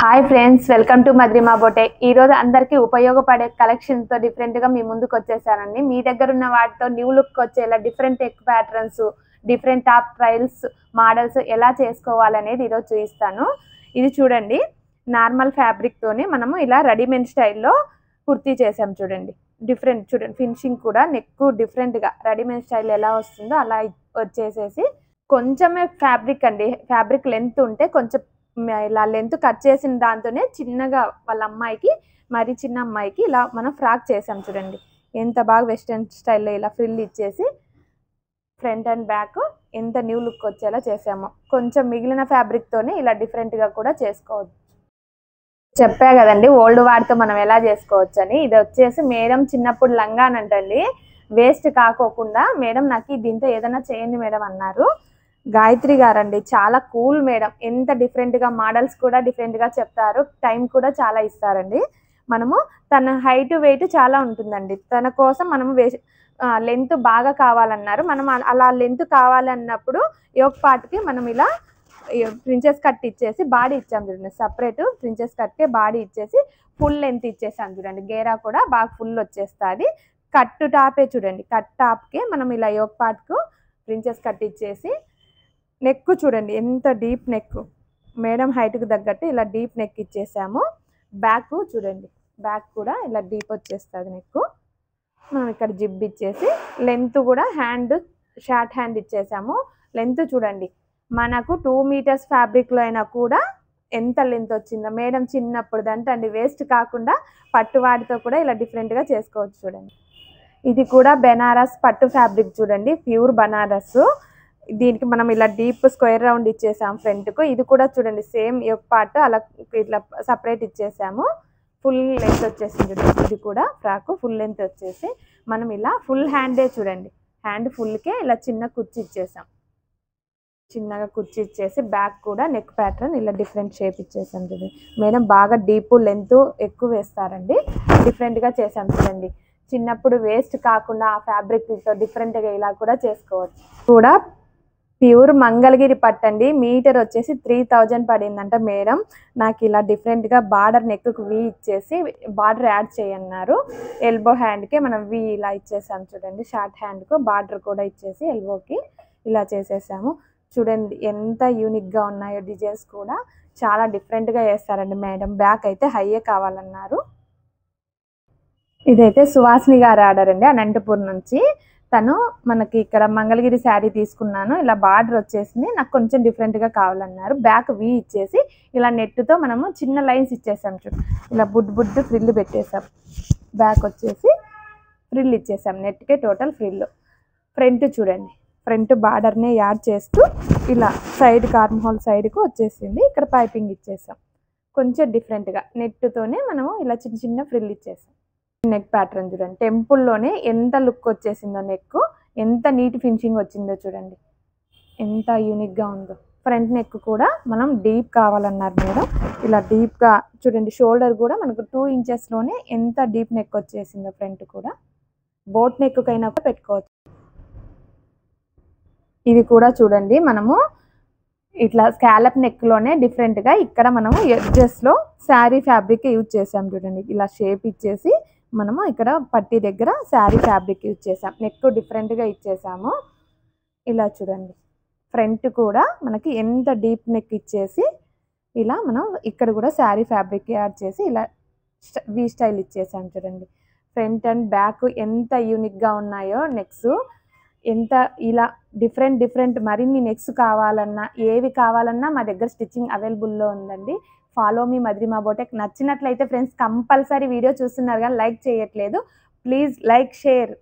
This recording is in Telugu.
Hi friends, welcome to Madrima boutique. ఈ రోజు అందరికీ ఉపయోగపడే కలెక్షన్ తో డిఫరెంట్ గా మీ ముందుకు వచ్చేసానండి. మీ దగ్గర ఉన్న వాటితో న్యూ లుక్ వచ్చేలా different tech patterns, different top trails, models ఎలా చేసుకోవాలనేది ఈరోజు చూపిస్తాను. ఇది చూడండి, నార్మల్ ఫ్యాబ్రిక్ తోనే మనము ఇలా రెడీమేడ్ స్టైల్లో కుర్తీ చేసాం. చూడండి, డిఫరెంట్ చూడండి, ఫినిషింగ్ కూడా నెక్ డిఫరెంట్ గా రెడీమేడ్ స్టైల్ ఎలా వస్తుందో అలా వచ్చేసేసి కొంచెమే ఫ్యాబ్రిక్ అండి. ఫ్యాబ్రిక్ లెంత్ ఉంటే కొంచెం ఇలా లెంత్ కట్ చేసిన దాంతోనే చిన్నగా వాళ్ళ అమ్మాయికి, మరి చిన్న అమ్మాయికి ఇలా మనం ఫ్రాక్ చేసాం. చూడండి ఎంత బాగా వెస్ట్రన్ స్టైల్లో ఇలా ఫ్రిల్ ఇచ్చేసి ఫ్రంట్ అండ్ బ్యాక్ ఎంత న్యూ లుక్ వచ్చేలా చేసాము. కొంచెం మిగిలిన ఫ్యాబ్రిక్ తోనే ఇలా డిఫరెంట్ గా కూడా చేసుకోవచ్చు. చెప్పా కదండి ఓల్డ్ వాటితో మనం ఎలా చేసుకోవచ్చు అని. ఇది వచ్చేసి మేడం చిన్నప్పుడు లంగానంటండి, వేస్ట్ కాకోకుండా మేడం నాకు దీంతో ఏదైనా చేయండి మేడం అన్నారు. గాయత్రి గారండి, చాలా కూల్ మేడం. ఎంత డిఫరెంట్గా మోడల్స్ కూడా డిఫరెంట్గా చెప్తారు, టైం కూడా చాలా ఇస్తారండి. మనము తన హైట్ వెయిట్ చాలా ఉంటుందండి. తన కోసం మనము లెంత్ బాగా కావాలన్నారు. మనం అలా లెంత్ కావాలన్నప్పుడు యోక్ పార్ట్కి మనం ఇలా ప్రిన్సెస్ కట్ ఇచ్చేసి బాడీ ఇచ్చాం. చూడండి, సపరేట్ ప్రిన్సెస్ కట్కే బాడీ ఇచ్చేసి ఫుల్ లెంత్ ఇచ్చేసాం. చూడండి, గేరా కూడా బాగా ఫుల్ వచ్చేస్తుంది. కట్ టాపే చూడండి, కట్ టాప్కే మనం ఇలా యోక్ పార్ట్కు ప్రిన్సెస్ కట్ ఇచ్చేసి నెక్ చూడండి ఎంత డీప్ నెక్, మేడం హైట్కి తగ్గట్టు ఇలా డీప్ నెక్ ఇచ్చేసాము. బ్యాక్ చూడండి, బ్యాక్ కూడా ఇలా డీప్ వచ్చేస్తుంది నెక్. మనం ఇక్కడ జిబ్ ఇచ్చేసి లెంత్ కూడా హ్యాండ్ షార్ట్ హ్యాండ్ ఇచ్చేసాము. లెంత్ చూడండి, మనకు 2 మీటర్స్ ఫ్యాబ్రిక్లో అయినా కూడా ఎంత లెంత్ వచ్చిందో. మేడం చిన్నప్పుడు అండి, వేస్ట్ కాకుండా పట్టు వాటితో కూడా ఇలా డిఫరెంట్గా చేసుకోవచ్చు. చూడండి, ఇది కూడా బెనారస్ పట్టు ఫ్యాబ్రిక్. చూడండి, ప్యూర్ బనారస్. దీనికి మనం ఇలా డీప్ స్క్వేర్ రౌండ్ ఇచ్చేసాం ఫ్రంట్కు. ఇది కూడా చూడండి సేమ్ యోక్ పార్ట్ అలా ఇట్లా సపరేట్ ఇచ్చేసాము. ఫుల్ లెంత్ వచ్చేసింది. ఇది కూడా ఫ్రాక్ ఫుల్ లెంత్ వచ్చేసి మనం ఇలా ఫుల్ హ్యాండే చూడండి, హ్యాండ్ ఫుల్కే ఇలా చిన్న కుర్చీ ఇచ్చేసాం. చిన్నగా కుర్చీ ఇచ్చేసి బ్యాక్ కూడా నెక్ ప్యాటర్న్ ఇలా డిఫరెంట్ షేప్ ఇచ్చేసాం. చూడండి, మేడం బాగా డీప్ లెంత్ ఎక్కువ వేస్తారండి, డిఫరెంట్గా చేసాం. చూడండి, చిన్నప్పుడు వేస్ట్ కాకుండా ఆ ఫ్యాబ్రిక్తో డిఫరెంట్గా ఇలా కూడా చేసుకోవచ్చు. కూడా ప్యూర్ మంగళగిరి పట్టండి. మీటర్ వచ్చేసి 3000 పడిందంట. మేడం నాకు ఇలా డిఫరెంట్గా బార్డర్ నెక్కు వి ఇచ్చేసి బార్డర్ యాడ్ చేయన్నారు. ఎల్బో హ్యాండ్కి మనం వి ఇలా ఇచ్చేసాం. చూడండి, షార్ట్ హ్యాండ్కు బార్డర్ కూడా ఇచ్చేసి ఎల్బోకి ఇలా చేసేసాము. చూడండి ఎంత యూనిక్గా ఉన్నాయో, డిజైన్స్ కూడా చాలా డిఫరెంట్గా వేస్తారండి మేడం. బ్యాక్ అయితే హైయే కావాలన్నారు. ఇదైతే సువాసిని గారు ఆర్డర్ అండి, అనంతపూర్ నుంచి. తను మనకి ఇక్కడ మంగళగిరి శారీ తీసుకున్నాను, ఇలా బార్డర్ వచ్చేసింది, నాకు కొంచెం డిఫరెంట్గా కావాలన్నారు. బ్యాక్ వి ఇచ్చేసి ఇలా నెట్తో మనము చిన్న లైన్స్ ఇచ్చేసాం. చూడు, ఇలా బుడ్ ఫ్రిల్ పెట్టేసాం. బ్యాక్ వచ్చేసి ఫ్రిల్ ఇచ్చేసాం, నెట్కే టోటల్ ఫ్రిల్. ఫ్రంట్ చూడండి, ఫ్రంట్ బార్డర్నే యాడ్ చేస్తూ ఇలా సైడ్ కార్మ్ హోల్ సైడ్కు వచ్చేసింది. ఇక్కడ పైపింగ్ ఇచ్చేసాం. కొంచెం డిఫరెంట్గా నెట్తోనే మనము ఇలా చిన్న ఫ్రిల్ ఇచ్చేసాం. నెక్ ప్యాటర్న్ చూడండి, టెంపుల్లోనే ఎంత లుక్ వచ్చేసిందో, నెక్ ఎంత నీట్ ఫినిషింగ్ వచ్చిందో చూడండి, ఎంత యూనిక్గా ఉందో. ఫ్రంట్ నెక్ కూడా మనం డీప్ కావాలన్నారు మేడం. ఇలా డీప్గా చూడండి, షోల్డర్ కూడా మనకు 2 ఇంచెస్లోనే ఎంత డీప్ నెక్ వచ్చేసిందో. ఫ్రంట్ కూడా బోట్ నెక్కైనా కూడా పెట్టుకోవచ్చు. ఇది కూడా చూడండి, మనము ఇట్లా స్కాలప్ నెక్లోనే డిఫరెంట్గా ఇక్కడ మనము ఎడ్జెస్లో శారీ ఫ్యాబ్రిక్ యూజ్ చేసాం. చూడండి, ఇలా షేప్ ఇచ్చేసి మనము ఇక్కడ పట్టీ దగ్గర శారీ ఫ్యాబ్రిక్ యూజ్ చేసాం. నెక్ డిఫరెంట్గా ఇచ్చేసాము. ఇలా చూడండి, ఫ్రంట్ కూడా మనకి ఎంత డీప్ నెక్ ఇచ్చేసి ఇలా మనం ఇక్కడ కూడా శారీ ఫ్యాబ్రిక్ యాడ్ చేసి ఇలా వి స్టైల్ ఇచ్చేసాం. చూడండి, ఫ్రంట్ అండ్ బ్యాక్ ఎంత యూనిక్గా ఉన్నాయో నెక్స్. ఎంత ఇలా డిఫరెంట్ మరిన్ని నెక్స్ కావాలన్నా, ఏవి కావాలన్నా మా దగ్గర స్టిచ్చింగ్ అవైలబుల్లో ఉందండి. ఫాలో మీ మద్రిమా బొటెక్. నచ్చినట్లయితే ఫ్రెండ్స్ కంపల్సరీ వీడియో చూస్తున్నారు కానీ లైక్ చేయట్లేదు, ప్లీజ్ లైక్ షేర్.